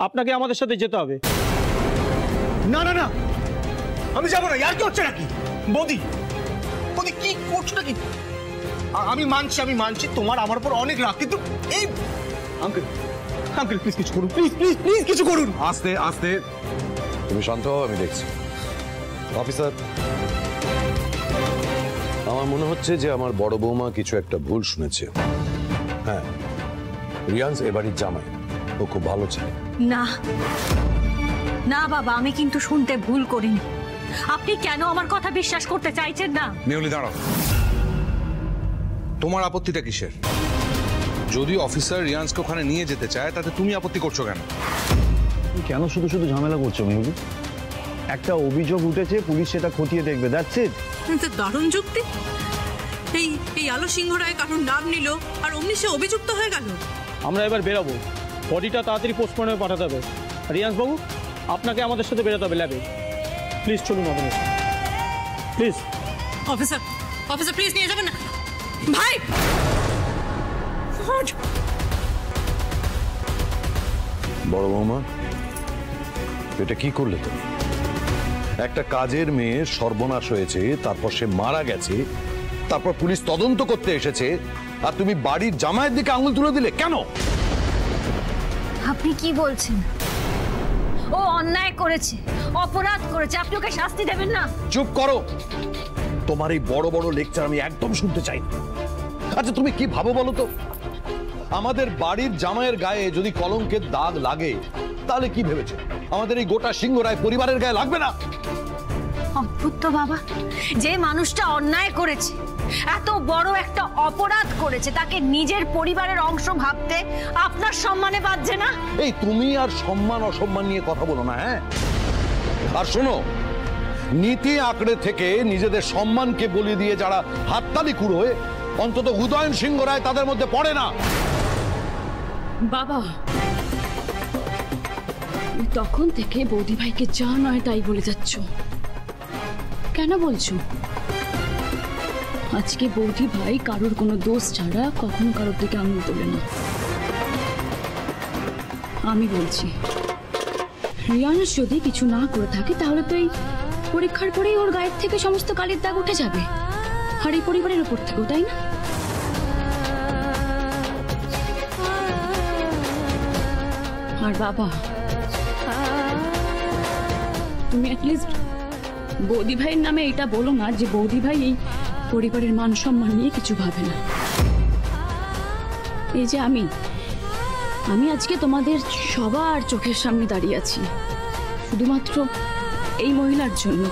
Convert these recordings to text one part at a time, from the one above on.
আপনাকে আমাদের সাথে যেতে হবে। না না না, আমি যাবো না। ইয়ার কি হচ্ছে নাকি? বৌদি বৌদি কি করছো নাকি? আমি মানছি তোমার আমার উপর অনেক রাগ, কিন্তু এই আঙ্কেল আঙ্কেল প্লিজ কিছু করুন, প্লিজ প্লিজ প্লিজ কিছু করুন। আস্তে আস্তে, তুমি শান্ত হও, আমি দেখছি। অফিসার, আমার মনে হচ্ছে যে আমার বড় বৌমা কিছু একটা ভুল শুনেছে। হ্যাঁ, রিয়ান্স এ বাড়ির জামাই, ও খুব ভালো ছেলে। না না বাবা, আমি কিন্তু শুনতে ভুল করিনি। আপনি কেন আমার কথা বিশ্বাস করতে চাইছেন না? মেহুলি দাঁড়াও, তোমার আপত্তিটা কিসের? যদি অফিসার রিয়ান্সকে ওখানে নিয়ে যেতে চায় তাতে তুমি আপত্তি করছো কেন? কেন শুধু শুধু ঝামেলা করছো মেহুলি? একটা অভিযোগ উঠেছে, পুলিশ সেটা খতিয়ে দেখবে, দ্যাটস ইট। দারুণ যুক্তি। এই আলো সিংহ রায় কারোর নাম নিল আর অমনি সে অভিযুক্ত হয়ে গেল। আমরা এবার বেরোবো, বডিটা তাড়াতাড়ি পোস্টমর্টমে পাঠাতে হবে। রিয়ান্স বাবু, আপনাকে আমাদের সাথে বেরোতে হবে ল্যাবে। প্লিজ চলুন আমাদের, প্লিজ। অফিসার অফিসার প্লিজ নিয়ে যাবেন না ভাই। বড় বৌমা, এটা কি করলে তুমি? একটা কাজের মেয়ে সর্বনাশ হয়েছে, তারপর সে মারা গেছে, তারপর পুলিশ তদন্ত করতে এসেছে, আর তুমি বাড়ির জামাইয়ের দিকে আঙুল তুলে দিলে কেন? আপনি কি বলছেন? ও অন্যায় করেছে, অপরাধ করেছে, আপনি ওকে শাস্তি দেবেন না? চুপ করো, তোমার এই বড় বড় লেকচার আমি একদম শুনতে চাই না। আচ্ছা, তুমি কি ভাবো বলো তো? আমাদের বাড়ির জামাইয়ের গায়ে যদি কলঙ্কের দাগ লাগে তাহলে কি ভেবেছো আমাদের এই গোটা সিংহ রায় পরিবারের গায়ে লাগবে না? অদ্ভুত তো বাবা, যে মানুষটা অন্যায় করেছে, এত বড় একটা অপরাধ করেছে, তাকে নিজের পরিবারের অংশ ভাবতে আপনার সম্মানে বাজছে না? এই তুমি আর সম্মান অসম্মান নিয়ে কথা বলো না, হ্যাঁ? আর শোনো, নীতি আঁকড়ে থেকে নিজেদের সম্মানকে বলি দিয়ে যারা হাততালি কুড়োয়, অন্তত উদয়ন সিংহ রায় তাদের মধ্যে পড়ে না। বাবা, তখন থেকে বৌদি ভাইকে যা নয় তাই বলে যাচ্ছ, কেন বলছো? আজকে বৌদি ভাই কারোর কোনো দোষ ছাড়া কখনো কারোর দিকে আঙুল তোলে না। আমি বলছি, রিয়ান্স যদি কিছু না করে থাকে তাহলে তো এই পরীক্ষার পরেই ওর গায়ের থেকে সমস্ত কালির দাগ উঠে যাবে, আর এই পরিবারের উপর থেকেও, তাই না? আর বাবা, তুমি অ্যাটলিস্ট বৌদি ভাইয়ের নামে এটা বলো না যে বৌদি ভাই এই পরিবারের মান সম্মান নিয়ে কিছু ভাবে না। এই যে আমি আজকে তোমাদের সবার চোখের সামনে দাঁড়িয়ে আছি শুধুমাত্র এই মহিলার জন্য।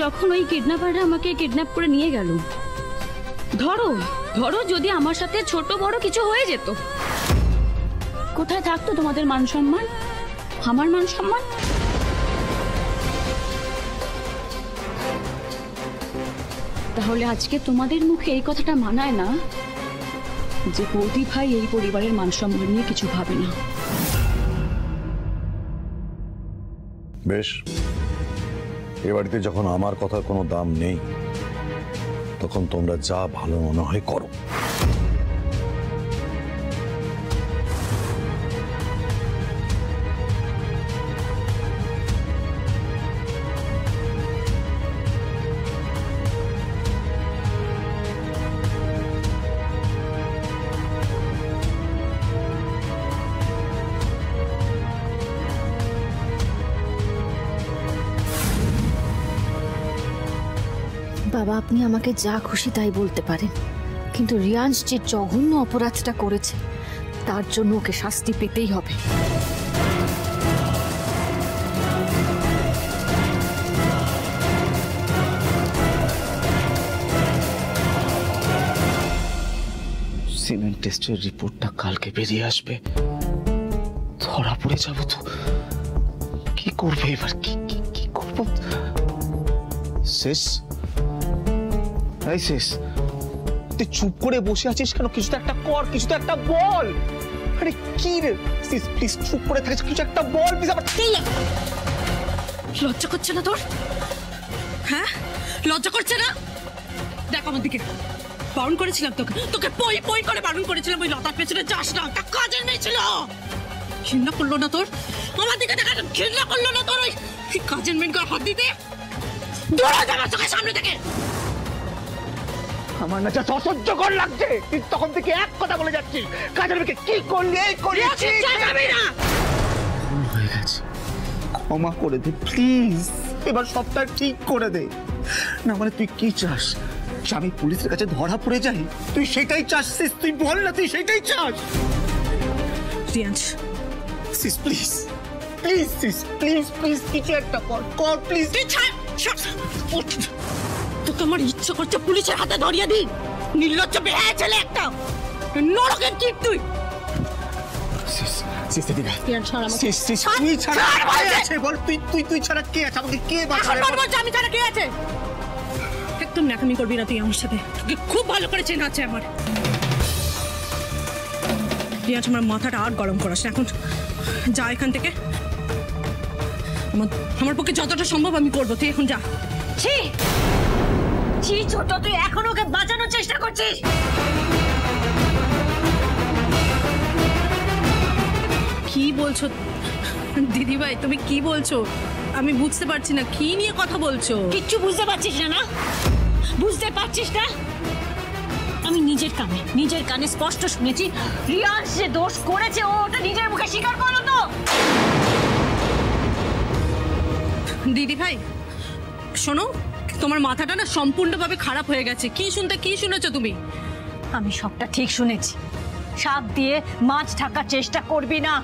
যখন ওই কিডন্যাপাররা আমাকে কিডন্যাপ করে নিয়ে গেল, ধরো যদি আমার সাথে ছোট বড় কিছু হয়ে যেত, কোথায় থাকতো তোমাদের মান সম্মান, আমার মান সম্মান? তাহলে আজকে তোমাদের মুখে এই কথাটা মানায় না যে বৌদি ভাই এই পরিবারের মান সম্মান নিয়ে কিছু ভাবে না। বেশ, এ বাড়িতে যখন আমার কথার কোনো দাম নেই, তখন তোমরা যা ভালো মনে হয় করো। বাবা, আপনি আমাকে যা খুশি তাই বলতে পারেন, কিন্তু রিয়ান্স যে জঘন্য অপরাধটা করেছে তার জন্য ওকে শাস্তি পেতেই হবে। সিমেন্ট টেস্টের রিপোর্টটা কালকে বেরিয়ে আসবে, ধরা পড়ে যাব তো। কি করবে এবার? কি করব? শেষ, এই শেষ। তুই চুপ করে বসে আছিস কেন? কিছু তো একটা কর, কিছু তো একটা বল। আরে কি রে প্লিজ, চুপ করে থাকিস, কিছু একটা বল প্লিজ। আবার লজ্জা করছে না তোর? হ্যাঁ, লজ্জা করছে না? দেখ আমার দিকে, বারণ করেছিলাম তোকে পই করে বারণ করেছিলাম ওই লতার পেছনে যাস না, একটা কাজের মেয়ে ছিল। ঘৃণা করলো না তোর? আমার দিকে দেখা ঘৃণা করলো না তোর? ওই কাজের মেয়েকে হাত দিতে দৌড়া যাবার চোখের সামনে থেকে। আমার না যা অসহ্যকর লাগছে, তুই তখন থেকে এক কথা বলে যাচ্ছিস, কাজের মেয়েকে কি করলি এই করলি। হয়ে গেছে, ক্ষমা করে দে প্লিজ, এবার সবটা ঠিক করে দে। না মানে তুই কি চাস, আমি পুলিশের কাছে ধরা পড়ে যাই? তুই সেটাই চাচ্ছিস? তুই বল না, তুই সেটাই চাস? রিয়ান্স sis please please sis please please কিছু একটা কর, কর প্লিজ। তোকে আমার ইচ্ছা করছে পুলিশের হাতে ধরিয়ে দিই। নির্লজ্জ বেহায়া ছেলে একটা, নরকের কীট তুই। তুই ছাড়া কে আছে বল? তুই ছাড়া কে আছে? আমাকে কে বাঁচাবে? আমি ছাড়া কে আছে? একদম ন্যাকামি করবি না তুই আমার সাথে, তোকে খুব ভালো করে চেনা আছে আমার। রিয়াজ, আমার মাথাটা আর গরম করাস না, এখন যা এখান থেকে। আমার পক্ষে যতটা সম্ভব আমি করবো, তুই এখন যা। ছি ছি ছোট, তুই এখন ওকে বাঁচানোর চেষ্টা করছিস। কি বলছো দিদি ভাই, তুমি কি বলছো? আমি বুঝতে পারছি না, কি নিয়ে কথা বলছো? কিচ্ছু বুঝতে পারছিস না? না বুঝতে পারছিস না? আমি নিজের কানে স্পষ্ট শুনেছি রিয়াজ যে দোষ করেছে, ও ওটা নিজের মুখে স্বীকার করলো। তো দিদি ভাই শোনো, তোমার মাথাটা না সম্পূর্ণভাবে খারাপ হয়ে গেছে। কি শুনেছো তুমি? আমি সবটা ঠিক শুনেছি। সাপ দিয়ে মাছ ঢাকার চেষ্টা করবি না।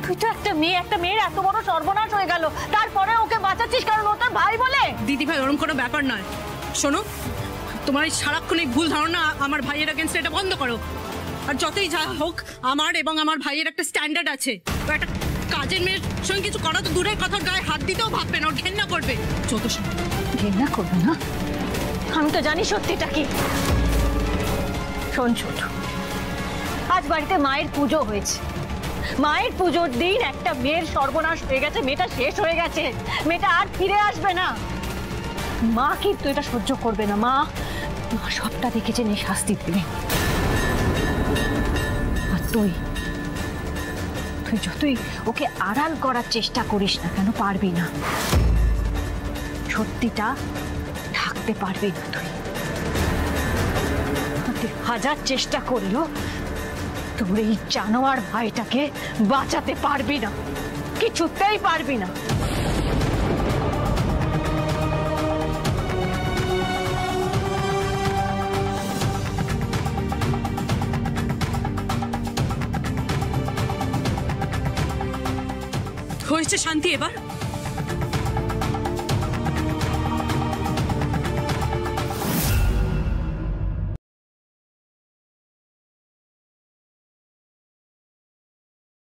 তুই তো একটা মেয়ের এত বড় সর্বনাশ হয়ে গেল, তারপরে ওকে বাঁচাচ্ছিস কারণ ও তোর ভাই বলে? দিদি ভাই, ওরকম কোনো ব্যাপার নয়। শোনো, তোমার এই সারাক্ষণ এই ভুল ধারণা আমার ভাইয়ের এগেন্স্টে, এটা বন্ধ করো। আর যতই যা হোক, আমার এবং আমার ভাইয়ের একটা স্ট্যান্ডার্ড আছে। একটা কাজের মেয়ের সঙ্গে কিছু করা তো দূরের কথা, গায়ে হাত দিতেও ভাববে না, ঘেন্না করবে। যত ঘেন্না করবে না? আমি তো জানি সত্যিটা কি। শোন ছোট, আজ বাড়িতে মায়ের পুজো হয়েছে। মায়ের পুজোর দিন একটা মেয়ের সর্বনাশ হয়ে গেছে, মেয়েটা শেষ হয়ে গেছে, মেয়েটা আর ফিরে আসবে না। মা কিন্তু এটা সহ্য করবে না। মা সবটা দেখেছে, নিয়ে শাস্তি দেবে। আর তুই যতই ওকে আড়াল করার চেষ্টা করিস না কেন, পারবি না। সত্যিটা ঢাকতে পারবি না তুই। হাজার চেষ্টা করলেও তোর এই জানোয়ার ভাইটাকে বাঁচাতে পারবি না, কিছুতেই পারবি না। হয়েছে শান্তি এবার?